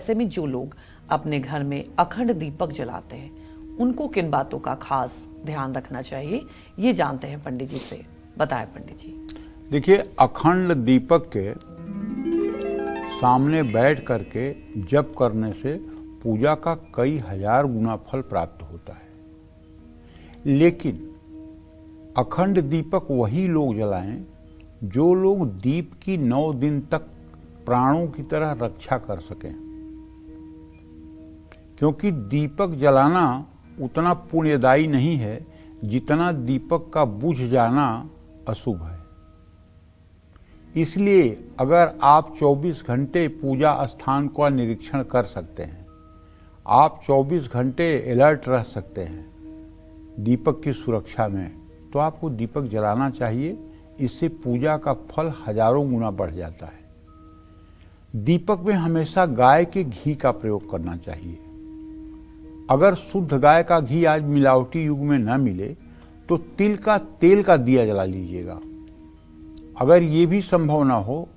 ऐसे में जो लोग अपने घर में अखंड दीपक जलाते हैं उनको किन बातों का खास ध्यान रखना चाहिए, ये जानते हैं पंडित जी से। बताएं पंडित जी। देखिए, अखंड दीपक के सामने बैठ करके जप करने से पूजा का कई हजार गुना फल प्राप्त होता है। लेकिन अखंड दीपक वही लोग जलाएं जो लोग दीप की 9 दिन तक प्राणों की तरह रक्षा कर सकें, क्योंकि दीपक जलाना उतना पुण्यदायी नहीं है जितना दीपक का बुझ जाना अशुभ है। इसलिए अगर आप 24 घंटे पूजा स्थान का निरीक्षण कर सकते हैं, आप 24 घंटे अलर्ट रह सकते हैं दीपक की सुरक्षा में, तो आपको दीपक जलाना चाहिए। इससे पूजा का फल हजारों गुना बढ़ जाता है। दीपक में हमेशा गाय के घी का प्रयोग करना चाहिए। अगर शुद्ध गाय का घी आज मिलावटी युग में न मिले तो तिल का तेल का दिया जला लीजिएगा। अगर ये भी संभव ना हो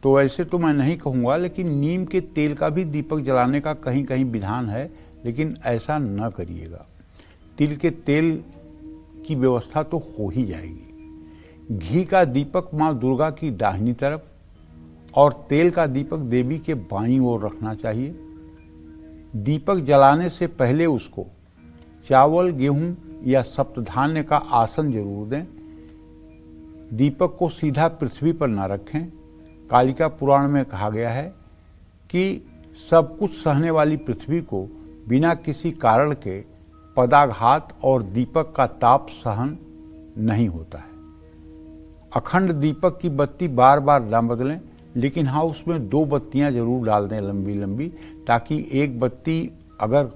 तो वैसे तो मैं नहीं कहूँगा, लेकिन नीम के तेल का भी दीपक जलाने का कहीं कहीं विधान है, लेकिन ऐसा न करिएगा। तिल के तेल की व्यवस्था तो हो ही जाएगी। घी का दीपक माँ दुर्गा की दाहिनी तरफ और तेल का दीपक देवी के बाईं ओर रखना चाहिए। दीपक जलाने से पहले उसको चावल, गेहूं या सप्तधान्य का आसन जरूर दें। दीपक को सीधा पृथ्वी पर न रखें। कालिका पुराण में कहा गया है कि सब कुछ सहने वाली पृथ्वी को बिना किसी कारण के पदाघात और दीपक का ताप सहन नहीं होता है। अखंड दीपक की बत्ती बार बार न बदलें, लेकिन हाँ, उसमें 2 बत्तियां जरूर डाल दें लंबी लंबी, ताकि एक बत्ती अगर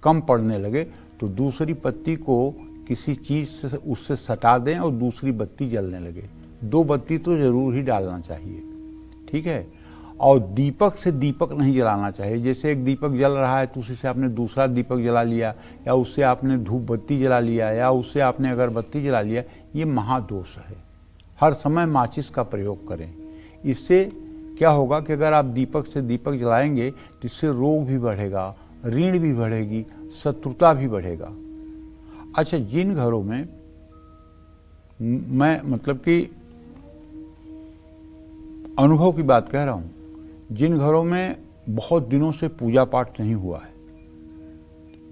कम पड़ने लगे तो दूसरी बत्ती को किसी चीज़ से उससे सटा दें और दूसरी बत्ती जलने लगे। 2 बत्ती तो जरूर ही डालना चाहिए, ठीक है। और दीपक से दीपक नहीं जलाना चाहिए। जैसे एक दीपक जल रहा है तो उसी से आपने दूसरा दीपक जला लिया, या उससे आपने धूप बत्ती जला लिया, या उससे आपने अगरबत्ती जला लिया, ये महादोष है। हर समय माचिस का प्रयोग करें। इससे क्या होगा कि अगर आप दीपक से दीपक जलाएंगे तो इससे रोग भी बढ़ेगा, ऋण भी बढ़ेगी, शत्रुता भी बढ़ेगा। अच्छा, जिन घरों में मैं मतलब कि अनुभव की बात कह रहा हूँ, जिन घरों में बहुत दिनों से पूजा पाठ नहीं हुआ है,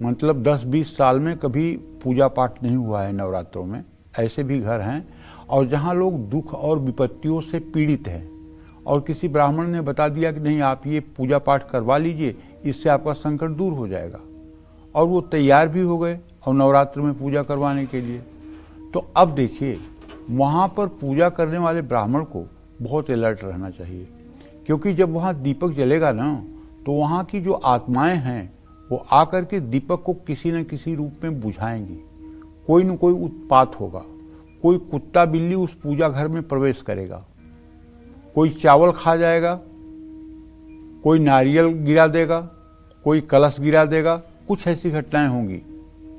मतलब 10-20 साल में कभी पूजा पाठ नहीं हुआ है नवरात्रों में, ऐसे भी घर हैं। और जहाँ लोग दुख और विपत्तियों से पीड़ित हैं और किसी ब्राह्मण ने बता दिया कि नहीं, आप ये पूजा पाठ करवा लीजिए, इससे आपका संकट दूर हो जाएगा, और वो तैयार भी हो गए और नवरात्र में पूजा करवाने के लिए। तो अब देखिए, वहाँ पर पूजा करने वाले ब्राह्मण को बहुत अलर्ट रहना चाहिए, क्योंकि जब वहाँ दीपक जलेगा ना, तो वहाँ की जो आत्माएं हैं वो आकर के दीपक को किसी न किसी रूप में बुझाएंगी। कोई न कोई उत्पात होगा, कोई कुत्ता बिल्ली उस पूजा घर में प्रवेश करेगा, कोई चावल खा जाएगा, कोई नारियल गिरा देगा, कोई कलश गिरा देगा, कुछ ऐसी घटनाएं होंगी।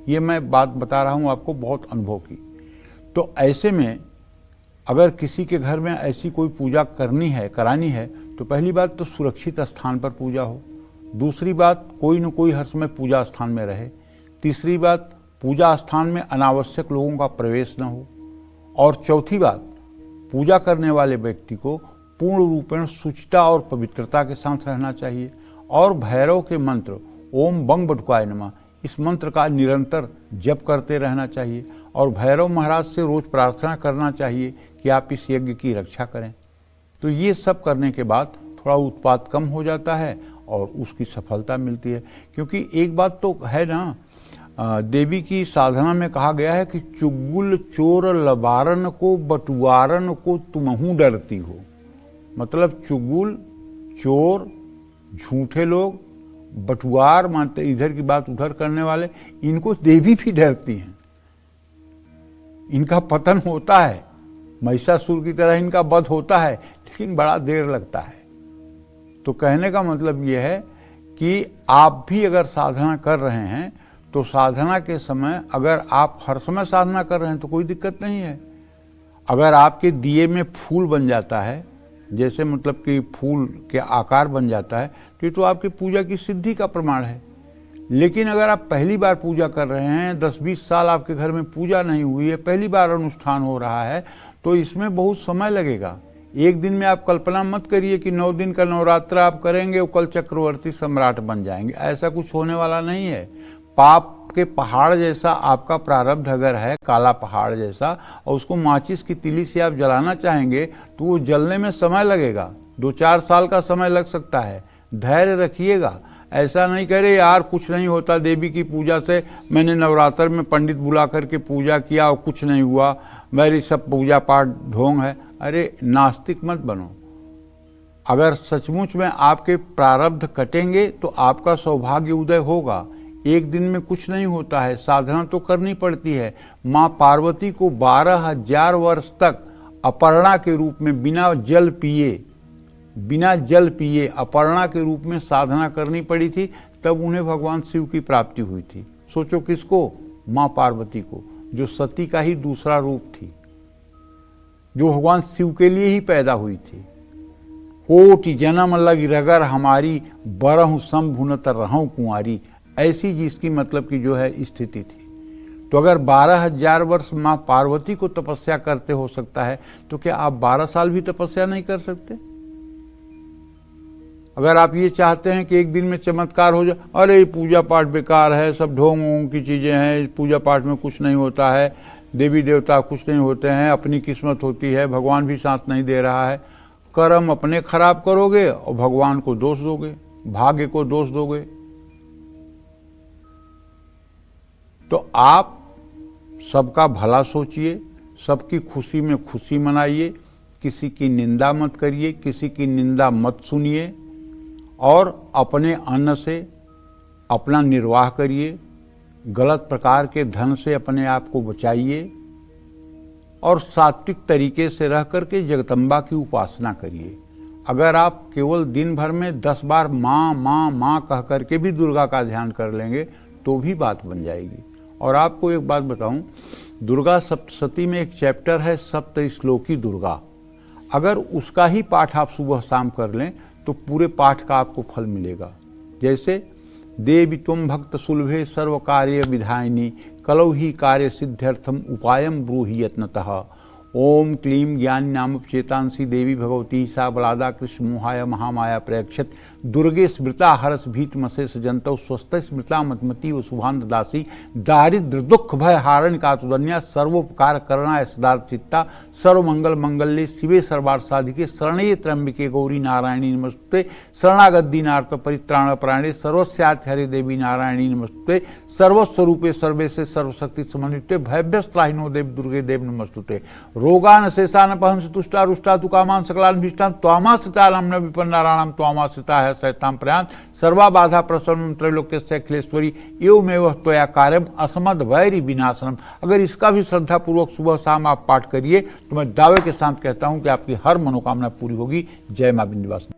ये मैं बात बता रहा हूँ आपको बहुत अनुभव की। तो ऐसे में अगर किसी के घर में ऐसी कोई पूजा करानी है तो पहली बात तो सुरक्षित स्थान पर पूजा हो। दूसरी बात, कोई न कोई हर समय पूजा स्थान में रहे। तीसरी बात, पूजा स्थान में अनावश्यक लोगों का प्रवेश न हो। और चौथी बात, पूजा करने वाले व्यक्ति को पूर्ण रूपेण शुचिता और पवित्रता के साथ रहना चाहिए। और भैरव के मंत्र ओम बंग बटुकाय नमः, इस मंत्र का निरंतर जप करते रहना चाहिए। और भैरव महाराज से रोज प्रार्थना करना चाहिए कि आप इस यज्ञ की रक्षा करें। तो ये सब करने के बाद थोड़ा उत्पात कम हो जाता है और उसकी सफलता मिलती है। क्योंकि एक बात तो है ना, देवी की साधना में कहा गया है कि चुगुल चोर लबारन को बटुआरन को तुमहू डरती हो। मतलब चुगुल, चोर, झूठे लोग, बटुआर मानते इधर की बात उधर करने वाले, इनको देवी भी डरती हैं। इनका पतन होता है, महिषासुर की तरह इनका वध होता है, लेकिन बड़ा देर लगता है। तो कहने का मतलब यह है कि आप भी अगर साधना कर रहे हैं तो साधना के समय अगर आप हर समय साधना कर रहे हैं तो कोई दिक्कत नहीं है। अगर आपके दिए में फूल बन जाता है जैसे मतलब कि फूल के आकार बन जाता है, तो ये तो आपकी पूजा की सिद्धि का प्रमाण है। लेकिन अगर आप पहली बार पूजा कर रहे हैं, 10-20 साल आपके घर में पूजा नहीं हुई है, पहली बार अनुष्ठान हो रहा है, तो इसमें बहुत समय लगेगा। एक दिन में आप कल्पना मत करिए कि 9 दिन का नवरात्र आप करेंगे, वो कल चक्रवर्ती सम्राट बन जाएंगे। ऐसा कुछ होने वाला नहीं है। पाप के पहाड़ जैसा आपका प्रारब्ध अगर है, काला पहाड़ जैसा, और उसको माचिस की तीली से आप जलाना चाहेंगे तो वो जलने में समय लगेगा, 2-4 साल का समय लग सकता है। धैर्य रखिएगा। ऐसा नहीं करे यार कुछ नहीं होता देवी की पूजा से, मैंने नवरात्र में पंडित बुला करके पूजा किया और कुछ नहीं हुआ, मेरी सब पूजा पाठ ढोंग है। अरे नास्तिक मत बनो। अगर सचमुच में आपके प्रारब्ध कटेंगे तो आपका सौभाग्य उदय होगा। एक दिन में कुछ नहीं होता है, साधना तो करनी पड़ती है। माँ पार्वती को 12,000 वर्ष तक अपर्णा के रूप में बिना जल पिए अपर्णा के रूप में साधना करनी पड़ी थी, तब उन्हें भगवान शिव की प्राप्ति हुई थी। सोचो किसको? माँ पार्वती को, जो सती का ही दूसरा रूप थी, जो भगवान शिव के लिए ही पैदा हुई थी। कोटि जन्म लग रगर हमारी, बरहु संभुनत रहूं कुंवारी, ऐसी जिसकी मतलब की जो है स्थिति थी। तो अगर 12,000 वर्ष माँ पार्वती को तपस्या करते हो सकता है, तो क्या आप 12 साल भी तपस्या नहीं कर सकते? अगर आप ये चाहते हैं कि एक दिन में चमत्कार हो जाए, अरे पूजा पाठ बेकार है, सब ढोंग की चीजें हैं, पूजा पाठ में कुछ नहीं होता है, देवी देवता कुछ नहीं होते हैं, अपनी किस्मत होती है, भगवान भी साथ नहीं दे रहा है, कर्म अपने खराब करोगे और भगवान को दोष दोगे, भाग्य को दोष दोगे। तो आप सबका भला सोचिए, सबकी खुशी में खुशी मनाइए, किसी की निंदा मत करिए, किसी की निंदा मत सुनिए, और अपने अन्न से अपना निर्वाह करिए, गलत प्रकार के धन से अपने आप को बचाइए, और सात्विक तरीके से रह करके जगदम्बा की उपासना करिए। अगर आप केवल दिन भर में 10 बार माँ माँ माँ कह करके भी दुर्गा का ध्यान कर लेंगे तो भी बात बन जाएगी। और आपको एक बात बताऊं, दुर्गा सप्तशती में एक चैप्टर है सप्त श्लोकी दुर्गा, अगर उसका ही पाठ आप सुबह शाम कर लें तो पूरे पाठ का आपको फल मिलेगा। जैसे देवी त्वं भक्त सुलभे सर्व कार्य विधायिनी, कलौ ही कार्य सिद्ध्यर्थम उपायम ब्रूहि यत्नतः। ओम क्लीं ज्ञानी नाम चेतांसी देवी भगवती सा बलादा कृष्ण मोहाय महामाया प्रयक्षत, दुर्गे स्मृता हरस भीत मशेष जंतौ, स्वस्थ स्मृता मतमती व शुभांत दासी, दारिद्र दुख भय हारण कातुदन्या, सर्वोपकार करणाय सदार्थ चित्ता, सर्वमंगल मंगल्ये शिवे सर्वार्थ साधिके, शरण्ये त्र्यंबिके गौरी नारायणी नमस्ते, शरणागत दीनार्थ परित्राण परायणे, सर्वस्यार्थ हरे देवी नारायणी नमस्ते, सर्वस्वरूपे सर्वेशे सर्वशक्ति समन्विते, भयभ्यस्त्राहिनो देव दुर्गे देव नमस्तुते। रोगान शेषान पहंस तुष्टा रुष्टा तु कामान सकलान भीष्टान, त्वामाश्रिता नम्न विपन्नाराणाम त्वामाश्रिता है सैताम प्रयान्त, सर्वा बाधा प्रसन्नम त्रैलोक्यस्य अखिलेश्वरी एवमेव त्वया कार्यम असमद वैरी विनाशनम। अगर इसका भी श्रद्धा पूर्वक सुबह शाम आप पाठ करिए तो मैं दावे के साथ कहता हूं कि आपकी हर मनोकामना पूरी होगी। जय मां विंध्यवासिनी।